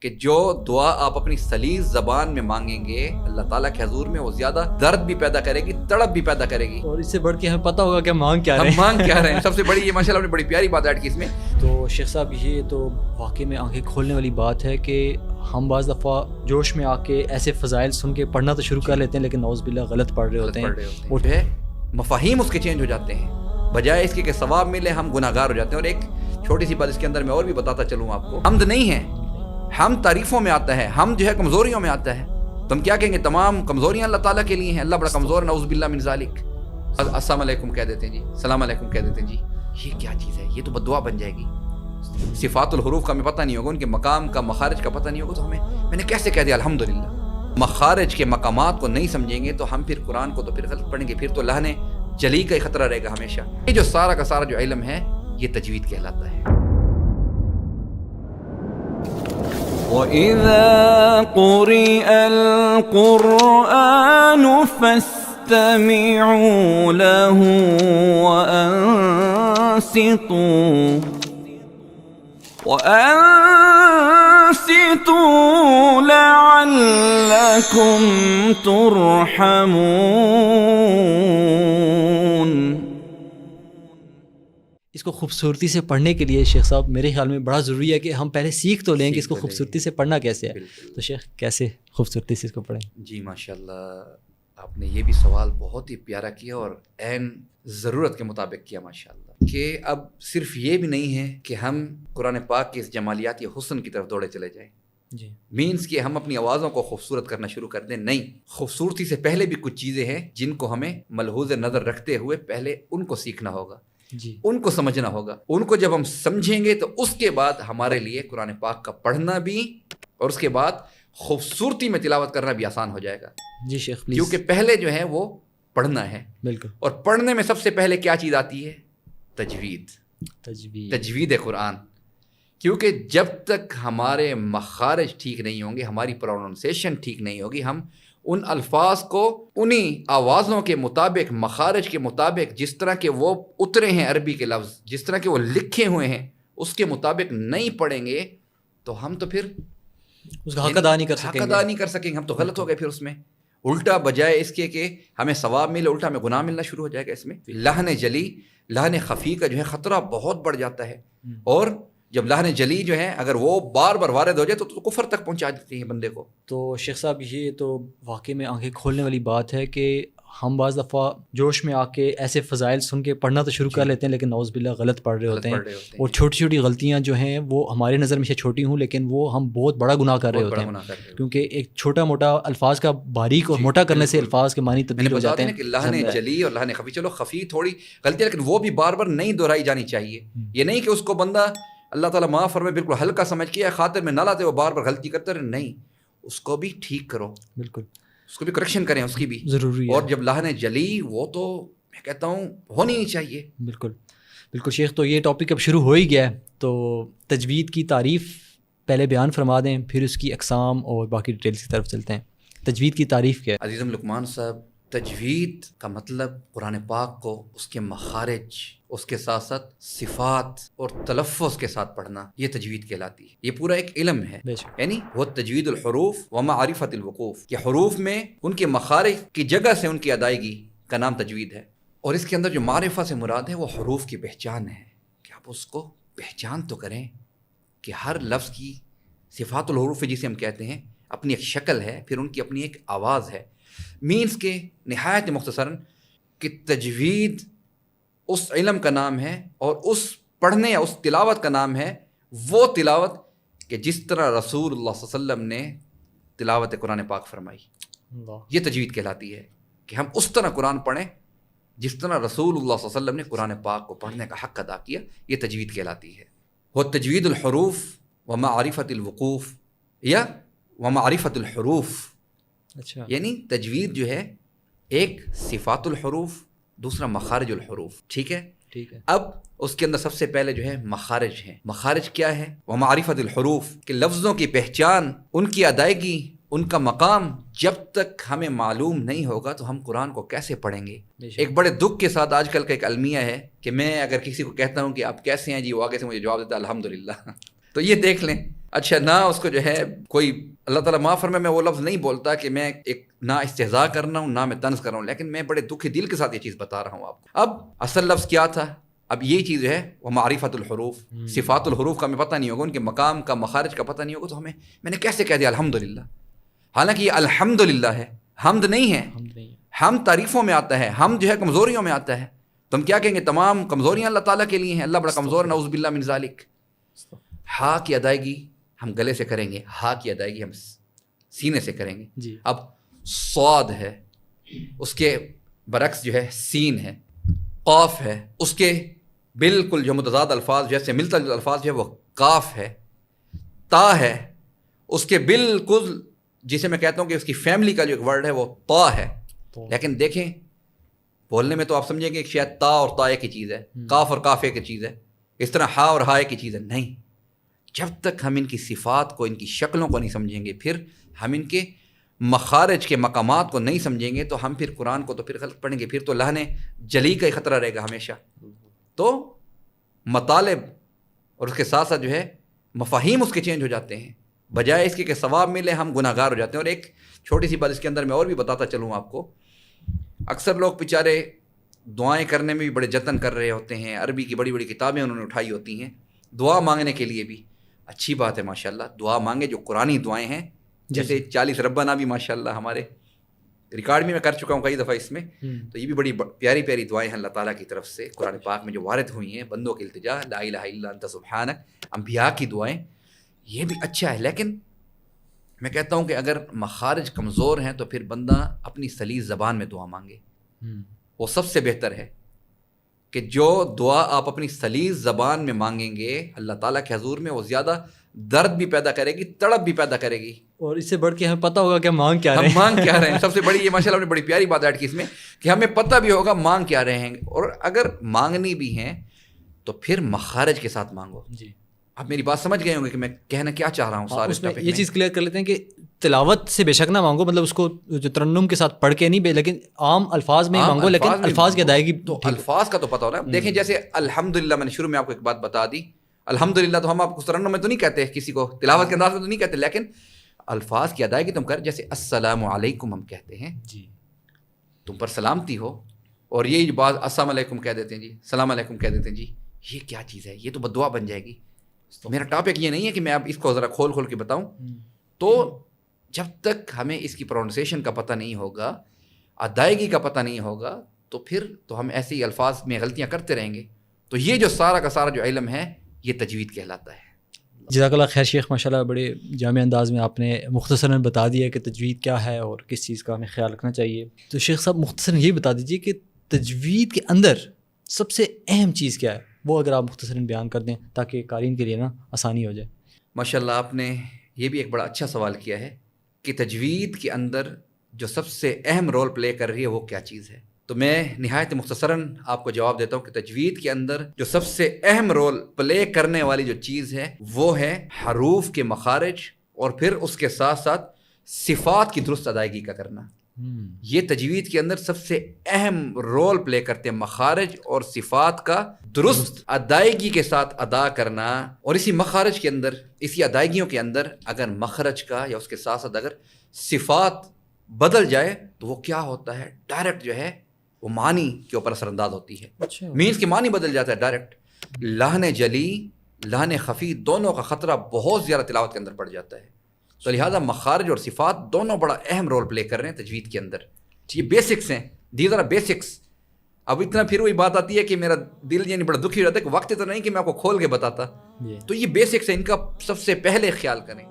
کہ جو دعا آپ اپنی سلیس زبان میں مانگیں گے اللہ تعالیٰ کے حضور میں وہ زیادہ درد بھی پیدا کرے گی، تڑپ بھی پیدا کرے گی، اور اس سے بڑھ کے ہمیں پتہ ہوگا کہ ہم مانگ کیا رہے ہیں. ہم مانگ کیا رہے ہیں. سب سے بڑی یہ ماشاء اللہ نے بڑی پیاری بات ایڈ کی اس میں. تو شیخ صاحب یہ تو واقعی میں آنکھیں کھولنے والی بات ہے کہ ہم بعض دفعہ جوش میں آ کے ایسے فضائل سن کے پڑھنا تو شروع کر لیتے ہیں لیکن نعوذ باللہ غلط پڑھ رہے ہوتے ہیں اور جو ہے مفاہیم اس کے چینج ہو جاتے ہیں، بجائے اس کے کہ ثواب ملے ہم گناہ گار ہو جاتے ہیں. اور ایک چھوٹی سی بات اس کے اندر میں اور بھی بتاتا چلوں آپ کو، حمد نہیں ہے، ہم تعریفوں میں آتا ہے، ہم جو ہے کمزوریوں میں آتا ہے. تو ہم کیا کہیں گے؟ تمام کمزوریاں اللہ تعالیٰ کے لیے ہیں، اللہ بڑا کمزور ہے، نعوذ باللہ من ذالک. السلام علیکم کہہ دیتے ہیں جی، السلام علیکم کہہ دیتے ہیں جی. یہ کیا چیز ہے؟ یہ تو بد دعا بن جائے گی. صفات الحروف کا ہمیں پتہ نہیں ہوگا، ان کے مقام کا مخارج کا پتہ نہیں ہوگا، تو میں نے کیسے کہہ دیا الحمدللہ. مخارج کے مقامات کو نہیں سمجھیں گے تو ہم پھر قرآن کو تو پھر غلط پڑھیں گے، پھر تو لہنے جلی کا ہی خطرہ رہے گا ہمیشہ. یہ جو سارا کا سارا جو علم ہے یہ تجوید کہلاتا ہے. وَإِذَا قُرِئَ الْقُرْآنُ فَاسْتَمِعُوا لَهُ وَأَنصِتُوا لَعَلَّكُمْ تُرْحَمُونَ. اس کو خوبصورتی سے پڑھنے کے لیے شیخ صاحب میرے خیال میں بڑا ضروری ہے کہ ہم پہلے سیکھ تو لیں کہ اس کو خوبصورتی سے پڑھنا کیسے ہے. تو شیخ کیسے خوبصورتی سے اس کو پڑھیں؟ جی ماشاءاللہ، آپ نے یہ بھی سوال بہت ہی پیارا کیا اور عین ضرورت کے مطابق کیا ماشاءاللہ، کہ اب صرف یہ بھی نہیں ہے کہ ہم قرآن پاک کے اس جمالیاتی حسن کی طرف دوڑے چلے جائیں، جی مینس کہ ہم اپنی آوازوں کو خوبصورت کرنا شروع کر دیں. نہیں، خوبصورتی سے پہلے بھی کچھ چیزیں ہیں جن کو ہمیں ملحوظ نظر رکھتے ہوئے پہلے ان کو سیکھنا ہوگا، جی ان کو سمجھنا ہوگا. ان کو جب ہم سمجھیں گے تو اس کے بعد ہمارے لیے قرآن پاک کا پڑھنا بھی اور اس کے بعد خوبصورتی میں تلاوت کرنا بھی آسان ہو جائے گا. جی شیخ پلیز. کیونکہ پہلے جو ہے وہ پڑھنا ہے، بالکل. اور پڑھنے میں سب سے پہلے کیا چیز آتی ہے؟ تجوید. تجوید تجوید قرآن. کیونکہ جب تک ہمارے مخارج ٹھیک نہیں ہوں گے، ہماری پروننسیشن ٹھیک نہیں ہوگی، ہم ان الفاظ کو انہی آوازوں کے مطابق، مخارج کے مطابق، جس طرح کے وہ اترے ہیں عربی کے لفظ، جس طرح کے وہ لکھے ہوئے ہیں اس کے مطابق نہیں پڑھیں گے تو ہم تو پھر اس کا حق ادا نہیں کر سکیں گے. حق ادا نہیں کر سکیں گے، ہم تو غلط ہو گئے. پھر اس میں الٹا، بجائے اس کے کہ ہمیں ثواب ملے، الٹا ہمیں گناہ ملنا شروع ہو جائے گا. اس میں لہن جلی، لہن خفی کا جو ہے خطرہ بہت بڑھ جاتا ہے. اور جب لہن جلی جو ہے اگر وہ بار بار وارد ہو جائے تو کفر تک پہنچا دیتی ہے بندے کو. تو شیخ صاحب یہ تو واقعی میں آنکھیں کھولنے والی بات ہے کہ ہم بعض دفعہ جوش میں آ کے ایسے فضائل سن کے پڑھنا تو شروع کر لیتے ہیں لیکن نعوذ باللہ غلط پڑھ رہے ہوتے ہیں. اور چھوٹی چھوٹی غلطیاں جو ہیں وہ ہمارے نظر میں سے چھوٹی ہوں لیکن وہ ہم بہت بڑا گناہ کر رہے ہوتے ہیں، کیونکہ ایک چھوٹا موٹا الفاظ کا باریک اور موٹا کرنے سے الفاظ کے معنی تبدیل ہو جاتے ہیں. کہ لہن جلی اور لہن خفی، چلو خفی تھوڑی غلطی ہے لیکن وہ بھی بار بار نہیں دہرائی جانی چاہیے. یہ نہیں کہ اس کو بندہ اللہ تعالیٰ معاف فرمائے بالکل ہلکا سمجھ کے خاطر میں نہ لاتے وہ بار بار غلطی کرتے رہے. نہیں، اس کو بھی ٹھیک کرو، بالکل اس کو بھی کریکشن کریں، اس کی بھی ضروری ہے. اور جب لہن جلی وہ تو میں کہتا ہوں ہونی ہی چاہیے. بالکل بالکل شیخ. تو یہ ٹاپک اب شروع ہو ہی گیا ہے، تو تجوید کی تعریف پہلے بیان فرما دیں، پھر اس کی اقسام اور باقی ڈیٹیلز کی طرف چلتے ہیں. تجوید کی تعریف کیا ہے؟ عزیزم لقمان صاحب، تجوید کا مطلب قرآن پاک کو اس کے مخارج، اس کے ساتھ ساتھ صفات اور تلفظ کے ساتھ پڑھنا، یہ تجوید کہلاتی ہے. یہ پورا ایک علم ہے، یعنی وہ تجوید الحروف و معرفت الوقوف، کہ حروف میں ان کے مخارج کی جگہ سے ان کی ادائیگی کا نام تجوید ہے. اور اس کے اندر جو معرفہ سے مراد ہے وہ حروف کی پہچان ہے، کہ آپ اس کو پہچان تو کریں کہ ہر لفظ کی صفات الحروف جسے ہم کہتے ہیں اپنی ایک شکل ہے، پھر ان کی اپنی ایک آواز ہے. مینس کے نہایت مختصراً کہ تجوید اس علم کا نام ہے اور اس پڑھنے یا اس تلاوت کا نام ہے وہ تلاوت کہ جس طرح رسول اللہ صلی اللہ علیہ وسلم نے تلاوت قرآن پاک فرمائی. یہ تجوید کہلاتی ہے کہ ہم اس طرح قرآن پڑھیں جس طرح رسول اللہ صلی اللہ علیہ وسلم نے قرآن پاک کو پڑھنے کا حق ادا کیا. یہ تجوید کہلاتی ہے. وہ تجوید الحروف و معرفت الوقوف یا و معرفت الحروف. اچھا، یعنی تجوید جو ہے ایک صفات الحروف، دوسرا مخارج الحروف. ٹھیک ہے. اب اس کے اندر سب سے پہلے جو ہے مخارج ہیں. مخارج کیا ہے؟ وہ معرفت الحروف، کہ لفظوں کی پہچان، ان کی ادائیگی، ان کا مقام جب تک ہمیں معلوم نہیں ہوگا تو ہم قرآن کو کیسے پڑھیں گے. ایک بڑے دکھ کے ساتھ آج کل کا ایک المیہ ہے کہ میں اگر کسی کو کہتا ہوں کہ آپ کیسے ہیں جی، وہ آگے سے مجھے جواب دیتا ہے الحمدللہ. تو یہ دیکھ لیں اچھا نہ اس کو جو ہے کوئی اللہ تعالیٰ معاف فرمائے میں وہ لفظ نہیں بولتا کہ میں ایک نہ استہزاء کر رہا ہوں نہ میں طنز کر رہا ہوں، لیکن میں بڑے دکھی دل کے ساتھ یہ چیز بتا رہا ہوں آپ کو. اب اصل لفظ کیا تھا؟ اب یہ چیز ہے وہ معرفت الحروف، صفات الحروف کا ہمیں پتہ نہیں ہوگا، ان کے مقام کا مخارج کا پتہ نہیں ہوگا، تو میں نے کیسے کہہ دیا الحمدللہ، حالانکہ یہ الحمدللہ ہے، حمد نہیں ہے. حمد تعریفوں میں آتا ہے، حمد جو ہے کمزوریوں میں آتا ہے. تو ہم کیا کہیں گے؟ تمام کمزوریاں اللہ تعالیٰ کے لیے ہیں، اللہ بڑا کمزور، نعوذ باللہ من ذالک. ہا کی ادائیگی ہم گلے سے کریں گے، ہا کی ادائیگی ہم سینے سے کریں گے جی. اب صاد ہے، اس کے برعکس جو ہے سین ہے، قاف ہے، اس کے بالکل جو متضاد الفاظ جیسے ملتا جلتا الفاظ جو ہے وہ قاف ہے. تا ہے، اس کے بالکل جسے میں کہتا ہوں کہ اس کی فیملی کا جو ایک ورڈ ہے وہ تا ہے. لیکن دیکھیں بولنے میں تو آپ سمجھیں گے کہ شاید تا اور تا ایک ہی چیز ہے، قاف اور قاف ایک ہی چیز ہے، اس طرح ہا اور ہا ایک ہی چیز ہے. نہیں، جب تک ہم ان کی صفات کو، ان کی شکلوں کو نہیں سمجھیں گے، پھر ہم ان کے مخارج کے مقامات کو نہیں سمجھیں گے، تو ہم پھر قرآن کو تو پھر غلط پڑھیں گے، پھر تو لہنے جلی کا ہی خطرہ رہے گا ہمیشہ. تو مطالب اور اس کے ساتھ ساتھ جو ہے مفاہیم اس کے چینج ہو جاتے ہیں، بجائے اس کے کہ ثواب ملے ہم گناہ گار ہو جاتے ہیں. اور ایک چھوٹی سی بات اس کے اندر میں اور بھی بتاتا چلوں آپ کو، اکثر لوگ بیچارے دعائیں کرنے میں بھی بڑے جتن کر رہے ہوتے ہیں، عربی کی بڑی بڑی کتابیں انہوں نے اٹھائی ہوتی ہیں دعا مانگنے کے لیے بھی. اچھی بات ہے ماشاءاللہ، دعا مانگے جو قرآنی دعائیں ہیں، جیسے 40 ربنا بھی ماشاءاللہ ہمارے ریکارڈ بھی میں کر چکا ہوں کئی دفعہ اس میں. تو یہ بھی بڑی پیاری پیاری دعائیں ہیں اللہ تعالیٰ کی طرف سے قرآن پاک میں جو وارد ہوئی ہیں، بندوں کی التجا، لا الہ الا انت سبحانک، انبیاء کی دعائیں، یہ بھی اچھا ہے. لیکن میں کہتا ہوں کہ اگر مخارج کمزور ہیں تو پھر بندہ اپنی سلیس زبان میں دعا مانگے، وہ سب سے بہتر ہے. کہ جو دعا آپ اپنی سلیس زبان میں مانگیں گے اللہ تعالیٰ کے حضور میں، وہ زیادہ درد بھی پیدا کرے گی، تڑپ بھی پیدا کرے گی، اور اس سے بڑھ کے ہمیں پتہ ہوگا کہ ہم مانگ کیا رہے ہیں. سب سے بڑی یہ ماشاءاللہ نے بڑی پیاری بات ایڈ کی اس میں کہ ہمیں پتہ بھی ہوگا مانگ کیا رہے ہیں. اور اگر مانگنی بھی ہیں تو پھر مخارج کے ساتھ مانگو جی. آپ میری بات سمجھ گئے ہوں گے کہ میں کہنا کیا چاہ رہا ہوں. اس میں یہ چیز کلیئر کر لیتے ہیں کہ تلاوت سے بے شک نہ مانگو، مطلب اس کو جو ترنم کے ساتھ پڑھ کے نہیں، لیکن عام الفاظ میں ہی مانگو، لیکن الفاظ کی ادائیگی تو الفاظ کا تو پتہ ہونا. دیکھیں جیسے الحمدللہ، میں نے شروع میں آپ کو ایک بات بتا دی، الحمدللہ تو ہم آپ کو ترنم میں تو نہیں کہتے، کسی کو تلاوت کے انداز میں تو نہیں کہتے، لیکن الفاظ کی ادائیگی تم کر. جیسے السلام علیکم ہم کہتے ہیں جی، تم پر سلامتی ہو، اور یہ بات السلام علیکم کہہ دیتے ہیں جی، السلام علیکم کہہ دیتے ہیں جی، یہ کیا چیز ہے؟ یہ تو بددعا بن جائے گی. میرا ٹاپک یہ نہیں ہے کہ میں اب اس کو ذرا کھول کھول کے بتاؤں. تو جب تک ہمیں اس کی پروننسیشن کا پتہ نہیں ہوگا، ادائیگی کا پتہ نہیں ہوگا، تو پھر تو ہم ایسے ہی الفاظ میں غلطیاں کرتے رہیں گے. تو یہ جو سارا کا سارا جو علم ہے یہ تجوید کہلاتا ہے. جزاک اللہ خیر شیخ، ماشاءاللہ بڑے جامع انداز میں آپ نے مختصراً بتا دیا کہ تجوید کیا ہے اور کس چیز کا ہمیں خیال رکھنا چاہیے. تو شیخ صاحب مختصراً یہ بتا دیجیے کہ تجوید کے اندر سب سے اہم چیز کیا ہے، وہ اگر آپ مختصراً بیان کر دیں تاکہ قارئین کے لیے نا آسانی ہو جائے. ماشاءاللہ آپ نے یہ بھی ایک بڑا اچھا سوال کیا ہے کہ تجوید کے اندر جو سب سے اہم رول پلے کر رہی ہے وہ کیا چیز ہے. تو میں نہایت مختصراً آپ کو جواب دیتا ہوں کہ تجوید کے اندر جو سب سے اہم رول پلے کرنے والی جو چیز ہے وہ ہے حروف کے مخارج، اور پھر اس کے ساتھ ساتھ صفات کی درست ادائیگی کا کرنا. یہ تجوید کے اندر سب سے اہم رول پلے کرتے ہیں، مخارج اور صفات کا درست ادائیگی کے ساتھ ادا کرنا. اور اسی مخارج کے اندر، اسی ادائیگیوں کے اندر اگر مخرج کا یا اس کے ساتھ ساتھ اگر صفات بدل جائے تو وہ کیا ہوتا ہے، ڈائریکٹ جو ہے وہ معنی کے اوپر اثر انداز ہوتی ہے. مینس کہ معنی بدل جاتا ہے ڈائریکٹ. لہن جلی، لہن خفی، دونوں کا خطرہ بہت زیادہ تلاوت کے اندر پڑ جاتا ہے. تو لہٰذا مخارج اور صفات دونوں بڑا اہم رول پلے کر رہے ہیں تجوید کے اندر. یہ بیسکس ہیں، دیز آر بیسکس. اب اتنا پھر وہی بات آتی ہے کہ میرا دل یعنی بڑا دکھی ہو جاتا ہے کہ وقت تو نہیں کہ میں آپ کو کھول کے بتاتا. تو یہ بیسکس ہیں، ان کا سب سے پہلے خیال کریں.